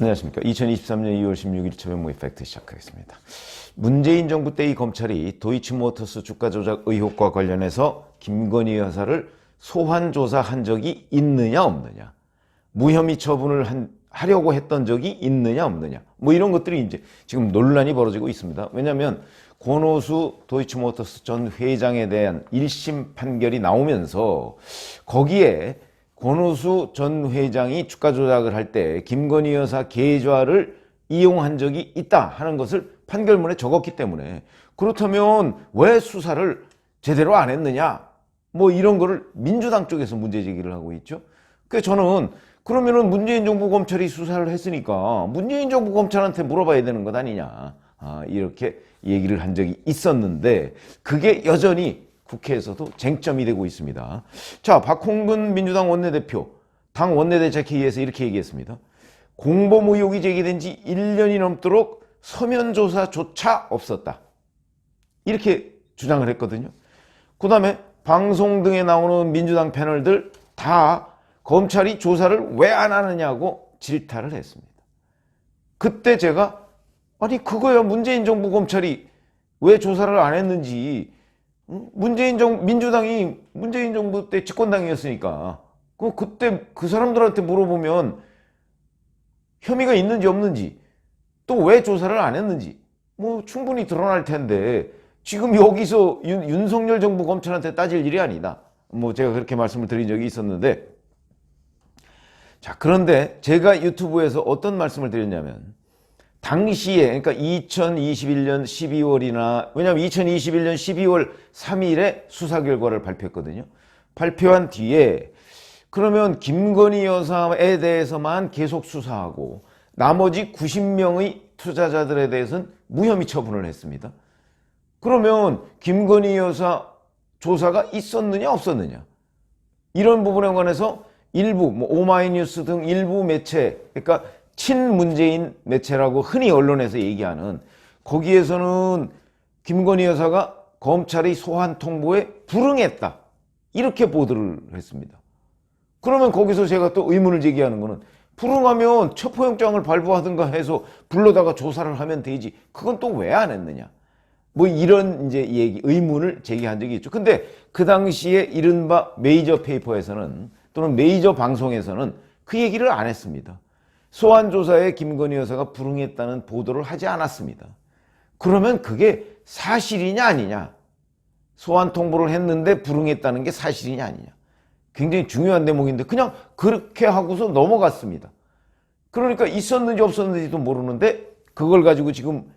안녕하십니까. 2023년 2월 16일 최병무의 팩트 시작하겠습니다. 문재인 정부 때 이 검찰이 도이치모터스 주가 조작 의혹과 관련해서 김건희 여사를 소환 조사한 적이 있느냐 없느냐, 무혐의 처분을 하려고 했던 적이 있느냐 없느냐, 뭐 이런 것들이 이제 지금 논란이 벌어지고 있습니다. 왜냐하면 권오수 도이치모터스 전 회장에 대한 1심 판결이 나오면서 거기에 권오수 전 회장이 주가 조작을 할 때 김건희 여사 계좌를 이용한 적이 있다 하는 것을 판결문에 적었기 때문에, 그렇다면 왜 수사를 제대로 안 했느냐, 뭐 이런 거를 민주당 쪽에서 문제 제기를 하고 있죠. 그래서 저는 그러면은 문재인 정부 검찰이 수사를 했으니까 문재인 정부 검찰한테 물어봐야 되는 것 아니냐, 이렇게 얘기를 한 적이 있었는데 그게 여전히 국회에서도 쟁점이 되고 있습니다. 자, 박홍근 민주당 원내대표 당 원내대책회의에서 이렇게 얘기했습니다. 공범 의혹이 제기된 지 1년이 넘도록 서면 조사조차 없었다, 이렇게 주장을 했거든요. 그 다음에 방송 등에 나오는 민주당 패널들 다 검찰이 조사를 왜 안 하느냐고 질타를 했습니다. 그때 제가 아니 그거야, 문재인 정부 검찰이 왜 조사를 안 했는지, 민주당이 문재인 정부 때 집권당이었으니까 그때 그 사람들한테 물어보면 혐의가 있는지 없는지, 또 왜 조사를 안 했는지 뭐 충분히 드러날 텐데 지금 여기서 윤석열 정부 검찰한테 따질 일이 아니다, 뭐 제가 그렇게 말씀을 드린 적이 있었는데, 자, 그런데 제가 유튜브에서 어떤 말씀을 드렸냐면, 당시에, 그러니까 2021년 12월이나, 왜냐하면 2021년 12월 3일에 수사 결과를 발표했거든요. 발표한 뒤에 그러면 김건희 여사에 대해서만 계속 수사하고 나머지 90명의 투자자들에 대해서는 무혐의 처분을 했습니다. 그러면 김건희 여사 조사가 있었느냐 없었느냐, 이런 부분에 관해서 일부 오마이뉴스 등 일부 매체, 그러니까 친문재인 매체라고 흔히 언론에서 얘기하는, 거기에서는 김건희 여사가 검찰의 소환 통보에 불응했다, 이렇게 보도를 했습니다. 그러면 거기서 제가 또 의문을 제기하는 거는, 불응하면 체포영장을 발부하든가 해서 불러다가 조사를 하면 되지, 그건 또 왜 안 했느냐, 뭐 이런 이제 의문을 제기한 적이 있죠. 근데 그 당시에 이른바 메이저 페이퍼에서는, 또는 메이저 방송에서는 그 얘기를 안 했습니다. 소환 조사에 김건희 여사가 불응했다는 보도를 하지 않았습니다. 그러면 그게 사실이냐 아니냐, 소환 통보를 했는데 불응했다는 게 사실이냐 아니냐, 굉장히 중요한 대목인데 그냥 그렇게 하고서 넘어갔습니다. 그러니까 있었는지 없었는지도 모르는데 그걸 가지고 지금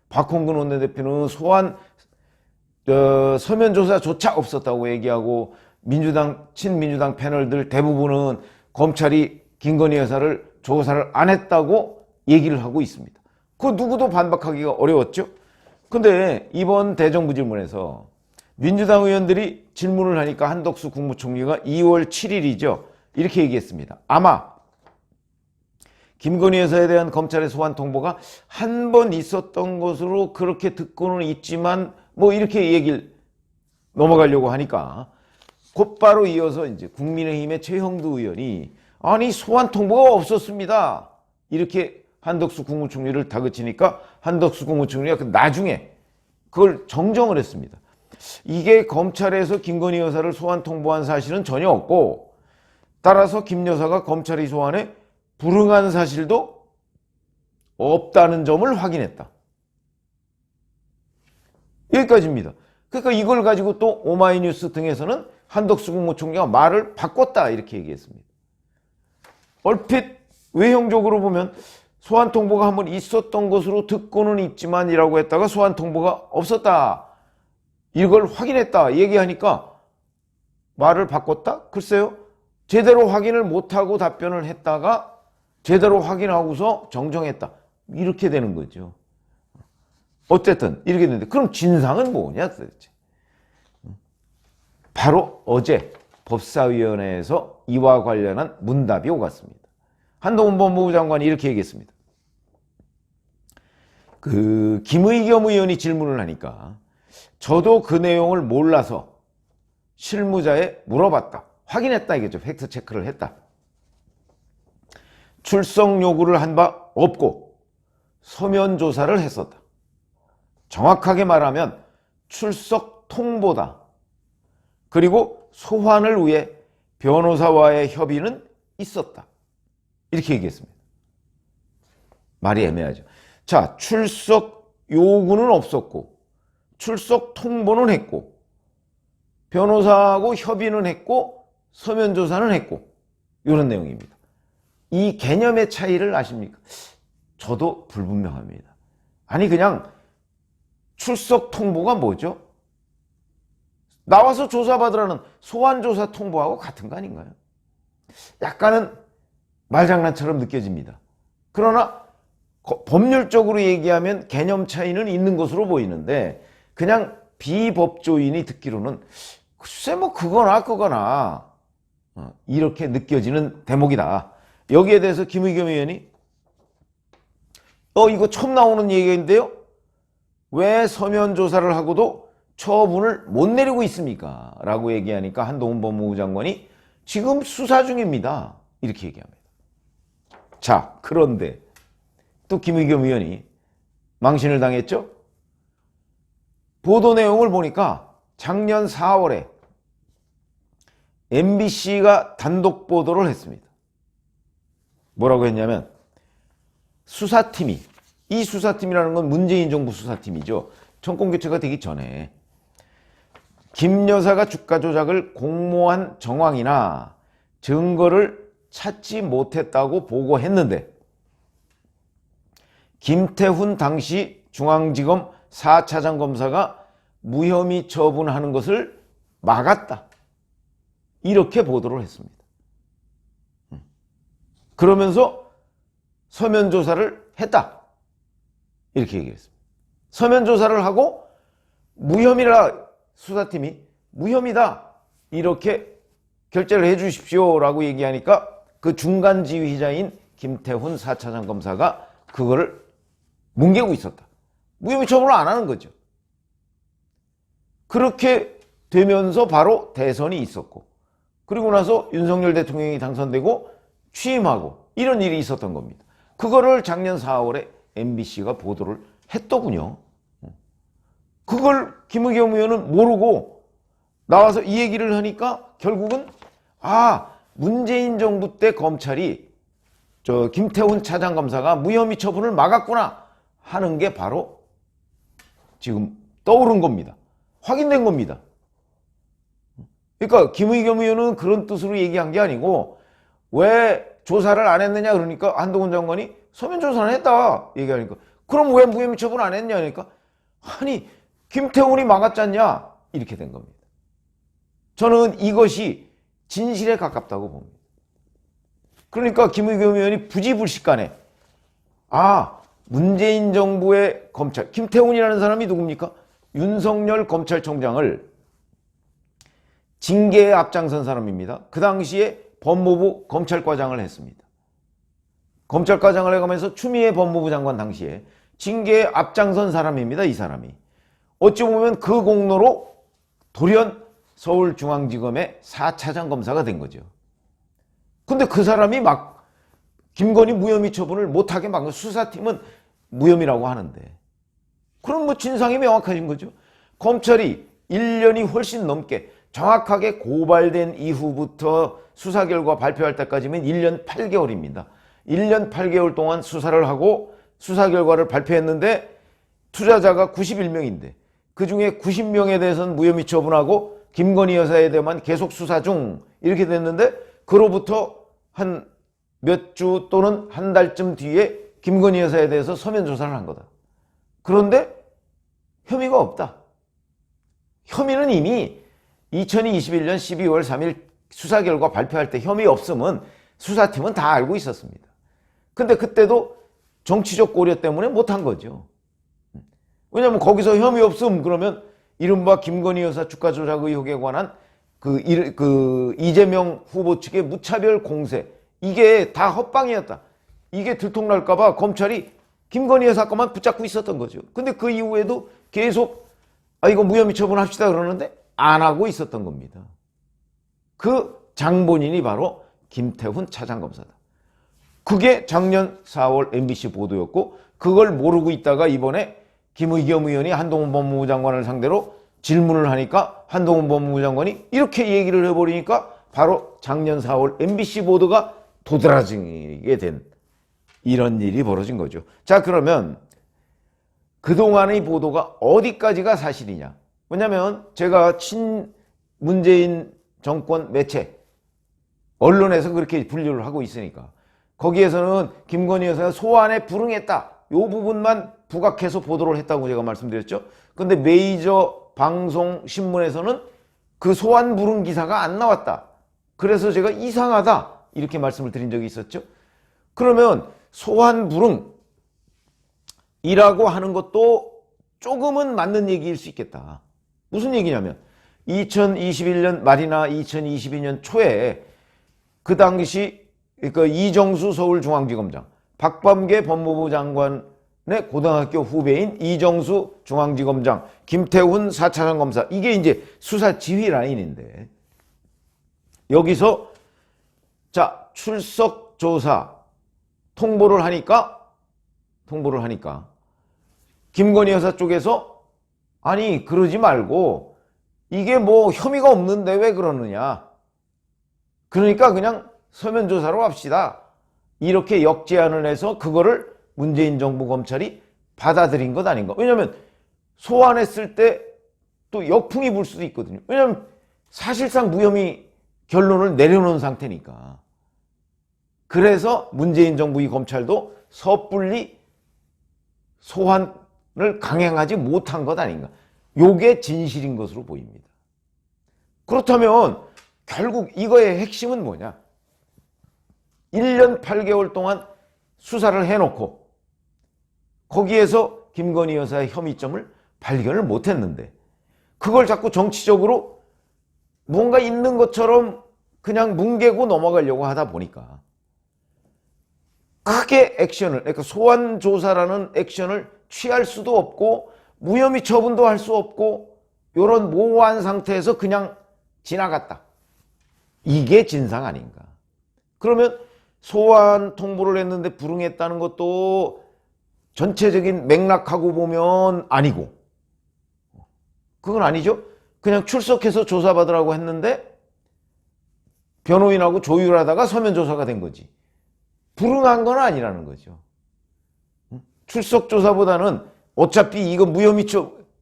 박홍근 원내대표는 서면 조사조차 없었다고 얘기하고, 친민주당 패널들 대부분은 검찰이 김건희 여사를 조사를 안 했다고 얘기를 하고 있습니다. 그 누구도 반박하기가 어려웠죠. 근데 이번 대정부 질문에서 민주당 의원들이 질문을 하니까 한덕수 국무총리가 2월 7일이죠. 이렇게 얘기했습니다. 아마 김건희 여사에 대한 검찰의 소환 통보가 한 번 있었던 것으로 그렇게 듣고는 있지만, 뭐 이렇게 얘기를 넘어가려고 하니까 곧바로 이어서 이제 국민의힘의 최형두 의원이 아니 소환 통보가 없었습니다, 이렇게 한덕수 국무총리를 다그치니까 한덕수 국무총리가 나중에 그걸 정정을 했습니다. 이게 검찰에서 김건희 여사를 소환 통보한 사실은 전혀 없고, 따라서 김 여사가 검찰이 소환에 불응한 사실도 없다는 점을 확인했다, 여기까지입니다. 그러니까 이걸 가지고 또 오마이뉴스 등에서는 한덕수 국무총리가 말을 바꿨다, 이렇게 얘기했습니다. 얼핏 외형적으로 보면 소환 통보가 한번 있었던 것으로 듣고는 있지만 이라고 했다가 소환 통보가 없었다, 이걸 확인했다 얘기하니까 말을 바꿨다? 글쎄요, 제대로 확인을 못하고 답변을 했다가 제대로 확인하고서 정정했다, 이렇게 되는 거죠. 어쨌든 이렇게 되는데, 그럼 진상은 뭐냐 도대체. 바로 어제 법사위원회에서 이와 관련한 문답이 오갔습니다. 한동훈 법무부 장관이 이렇게 얘기했습니다. 김의겸 의원이 질문을 하니까 저도 그 내용을 몰라서 실무자에 물어봤다, 확인했다 이겠죠. 팩트 체크를 했다. 출석 요구를 한 바 없고 서면 조사를 했었다. 정확하게 말하면 출석 통보다. 그리고 소환을 위해 변호사와의 협의는 있었다. 이렇게 얘기했습니다. 말이 애매하죠. 자, 출석 요구는 없었고 출석 통보는 했고 변호사하고 협의는 했고 서면 조사는 했고 이런 내용입니다. 이 개념의 차이를 아십니까? 저도 불분명합니다. 아니 그냥 출석 통보가 뭐죠? 나와서 조사받으라는 소환조사 통보하고 같은 거 아닌가요? 약간은 말장난처럼 느껴집니다. 그러나 법률적으로 얘기하면 개념 차이는 있는 것으로 보이는데 그냥 비법조인이 듣기로는 글쎄 뭐 그거나 이렇게 느껴지는 대목이다. 여기에 대해서 김의겸 의원이 이거 처음 나오는 얘기인데요. 왜 서면 조사를 하고도 처분을 못 내리고 있습니까? 라고 얘기하니까 한동훈 법무부 장관이 지금 수사 중입니다. 이렇게 얘기합니다. 자, 그런데 또 김의겸 의원이 망신을 당했죠? 보도 내용을 보니까 작년 4월에 MBC가 단독 보도를 했습니다. 뭐라고 했냐면 수사팀이, 이 수사팀이라는 건 문재인 정부 수사팀이죠. 정권 교체가 되기 전에 김 여사가 주가 조작을 공모한 정황이나 증거를 찾지 못했다고 보고했는데 김태훈 당시 중앙지검 4차장 검사가 무혐의 처분하는 것을 막았다. 이렇게 보도를 했습니다. 그러면서 서면 조사를 했다. 이렇게 얘기했습니다. 서면 조사를 하고 무혐의라 수사팀이 무혐의다. 이렇게 결재를 해 주십시오라고 얘기하니까 그 중간 지휘자인 김태훈 4차장 검사가 그거를 뭉개고 있었다. 무혐의 처분을 안 하는 거죠. 그렇게 되면서 바로 대선이 있었고 그리고 나서 윤석열 대통령이 당선되고 취임하고 이런 일이 있었던 겁니다. 그거를 작년 4월에 MBC가 보도를 했더군요. 그걸 김의겸 의원은 모르고 나와서 이 얘기를 하니까 결국은 문재인 정부 때 검찰이 김태훈 차장검사가 무혐의 처분을 막았구나 하는 게 바로 지금 떠오른 겁니다. 확인된 겁니다. 그러니까 김의겸 의원은 그런 뜻으로 얘기한 게 아니고 왜 조사를 안 했느냐 그러니까 한동훈 장관이 서면 조사는 했다 얘기하니까 그럼 왜 무혐의 처분 안 했냐 그러니까 아니 김태훈이 막았지 않냐 이렇게 된 겁니다. 저는 이것이 진실에 가깝다고 봅니다. 그러니까 김의겸 의원이 부지불식간에 문재인 정부의 검찰 김태훈이라는 사람이 누굽니까? 윤석열 검찰총장을 징계에 앞장선 사람입니다. 그 당시에 법무부 검찰과장을 했습니다. 검찰과장을 해가면서 추미애 법무부 장관 당시에 징계에 앞장선 사람입니다. 이 사람이. 어찌 보면 그 공로로 돌연 서울중앙지검의 4차장 검사가 된 거죠. 근데 그 사람이 막 김건희 무혐의 처분을 못하게 막은 수사팀은 무혐의라고 하는데 그럼 뭐 진상이 명확해진 거죠. 검찰이 1년이 훨씬 넘게 정확하게 고발된 이후부터 수사 결과 발표할 때까지면 1년 8개월입니다. 1년 8개월 동안 수사를 하고 수사 결과를 발표했는데 투자자가 91명인데 그중에 90명에 대해서는 무혐의 처분하고 김건희 여사에 대해만 계속 수사 중 이렇게 됐는데 그로부터 한 몇 주 또는 한 달쯤 뒤에 김건희 여사에 대해서 서면 조사를 한 거다. 그런데 혐의가 없다. 혐의는 이미 2021년 12월 3일 수사 결과 발표할 때 혐의 없음은 수사팀은 다 알고 있었습니다. 근데 그때도 정치적 고려 때문에 못한 거죠. 왜냐하면 거기서 혐의 없음 그러면 이른바 김건희 여사 주가 조작 의혹에 관한 그 이재명 후보 측의 무차별 공세 이게 다 헛방이었다. 이게 들통날까봐 검찰이 김건희 여사 것만 붙잡고 있었던 거죠. 근데 그 이후에도 계속 이거 무혐의 처분합시다 그러는데 안 하고 있었던 겁니다. 그 장본인이 바로 김태훈 차장검사다. 그게 작년 4월 MBC 보도였고, 그걸 모르고 있다가 이번에 김의겸 의원이 한동훈 법무부 장관을 상대로 질문을 하니까 한동훈 법무부 장관이 이렇게 얘기를 해버리니까 바로 작년 4월 MBC 보도가 도드라지게 된 이런 일이 벌어진 거죠. 자, 그러면 그동안의 보도가 어디까지가 사실이냐? 왜냐면 제가 문재인 정권 매체, 언론에서 그렇게 분류를 하고 있으니까 거기에서는 김건희 여사가 소환에 불응했다, 이 부분만 부각해서 보도를 했다고 제가 말씀드렸죠. 근데 메이저 방송 신문에서는 그 소환 불응 기사가 안 나왔다. 그래서 제가 이상하다 이렇게 말씀을 드린 적이 있었죠. 그러면 소환 불응이라고 하는 것도 조금은 맞는 얘기일 수 있겠다. 무슨 얘기냐면 2021년 말이나 2022년 초에 그 당시 그 이정수 서울중앙지검장, 박범계 법무부 장관의 고등학교 후배인 이정수 중앙지검장, 김태훈 4차장 검사, 이게 이제 수사 지휘 라인인데, 여기서 자 출석 조사 통보를 하니까 김건희 여사 쪽에서 아니 그러지 말고 이게 뭐 혐의가 없는데 왜 그러느냐, 그러니까 그냥 서면 조사로 합시다, 이렇게 역제안을 해서 그거를 문재인 정부 검찰이 받아들인 것 아닌가. 왜냐하면 소환했을 때 또 역풍이 불 수도 있거든요. 왜냐하면 사실상 무혐의 결론을 내려놓은 상태니까. 그래서 문재인 정부 이 검찰도 섣불리 소환을 강행하지 못한 것 아닌가. 요게 진실인 것으로 보입니다. 그렇다면 결국 이거의 핵심은 뭐냐? 1년 8개월 동안 수사를 해놓고 거기에서 김건희 여사의 혐의점을 발견을 못했는데 그걸 자꾸 정치적으로 뭔가 있는 것처럼 그냥 뭉개고 넘어가려고 하다 보니까 크게 액션을, 그러니까 소환 조사라는 액션을 취할 수도 없고 무혐의 처분도 할 수 없고 이런 모호한 상태에서 그냥 지나갔다. 이게 진상 아닌가. 그러면 소환 통보를 했는데 불응했다는 것도 전체적인 맥락하고 보면 아니고, 그건 아니죠. 그냥 출석해서 조사받으라고 했는데 변호인하고 조율하다가 서면 조사가 된 거지. 불응한 건 아니라는 거죠. 출석 조사보다는 어차피 이거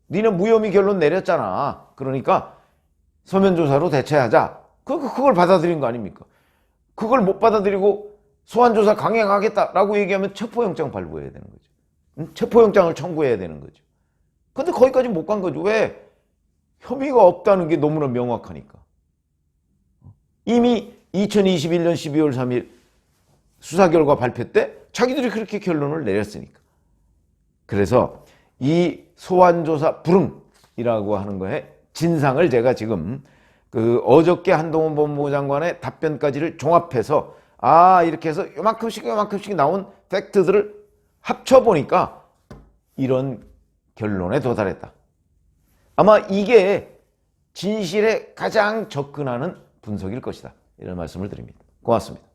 니는 무혐의 결론 내렸잖아. 그러니까 서면 조사로 대체하자. 그걸 받아들인 거 아닙니까? 그걸 못 받아들이고 소환 조사 강행하겠다라고 얘기하면 체포영장 발부해야 되는 거죠. 체포영장을 청구해야 되는 거죠. 근데 거기까지 못 간 거죠. 왜? 혐의가 없다는 게 너무나 명확하니까. 이미 2021년 12월 3일 수사 결과 발표 때 자기들이 그렇게 결론을 내렸으니까. 그래서 이 소환조사 불응이라고 하는 거에 진상을 제가 지금 어저께 한동훈 법무부 장관의 답변까지를 종합해서 이렇게 해서 요만큼씩 나온 팩트들을 합쳐보니까 이런 결론에 도달했다. 아마 이게 진실에 가장 접근하는 분석일 것이다. 이런 말씀을 드립니다. 고맙습니다.